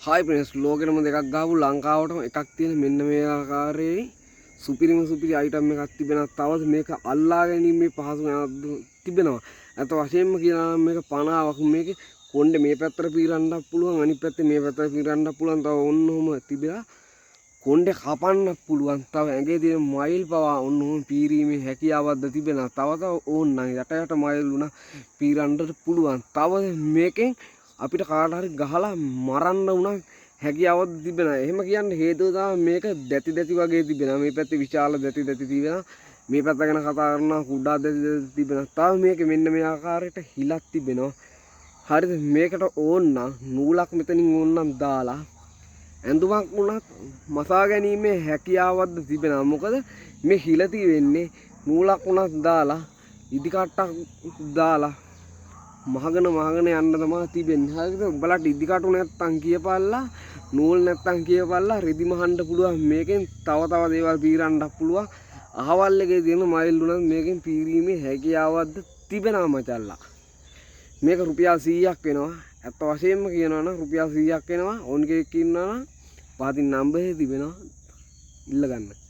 Hi friends ලෝකෙටම දෙකක් ගහපු ලංකාවටම එකක් තියෙන මෙන්න මේ ආකාරයේ සුපිරිම සුපිරි අයිටම් එකක් තිබෙනවා. තවත් මේක අල්ලා ගැනීමේ පහසුකමක් තිබෙනවා. අත වශයෙන්ම කියනවා නම් මේක 50ක් මේකේ කොණ්ඩේ මේ පැත්තට පීරන්නත් පුළුවන් අනිත් පැත්තේ මේ පැත්තට පීරන්නත් පුළුවන්. තව ඔන්නෝම තිබෙලා කොණ්ඩේ කපන්නත් පුළුවන්. තව ඇඟේ තියෙන මයිල් පවා ඔන්නෝම පීරීමේ හැකියාවක්ද තිබෙනවා. තව ඕන්නම් යට මයිල් උනා පීරන්නත් පුළුවන්. තව මේකෙන් අපිට කාට හරි ගහලා මරන්න උනා හැකියාවක් තිබෙනවා. එහෙම කියන්න හේතුව තමයි මේක දැති වගේ තිබෙනවා. මේ පැත්තේ විශාල දැති තිබෙනවා. මේ පැත්ත ගැන කතා කරනවා කුඩා දැති තිබෙනවා. තව මේක මෙන්න මේ ආකාරයට හිලක් තිබෙනවා. හරිද? මේකට ඕන නූලක් මෙතනින් ඕනනම් දාලා ඇඳුමක් උනත් මසා ගැනීමේ හැකියාවක්ද තිබෙනවා. මොකද මේ හිල තියෙන්නේ නූලක් උනත් දාලා ඉදි කට්ටක් දාලා මහගෙන යන්න තමයි තිබෙන්නේ. හරිද? උඹලට ඉදි කටු නැත්තම් කියපල්ලා නූල් නැත්තම් කියපල්ලා රෙදි මහන්න පුළුවන්. මේකෙන් තව දේවල් පීරන්නත් පුළුවන්. අහවල් එකේ තියෙන මයිල් උනත් මේකෙන් පීරීමේ හැකියාවක්ද තිබෙනවා මචල්ලා. මේක රුපියල් 100ක් වෙනවා. අත් වශයෙන්ම කියනවා නම් රුපියල් 100ක් වෙනවා. ඕන් කෙනෙක් ඉන්නවා නම් පහතින් නම්බරේ තිබෙනවා ඉල්ල ගන්න.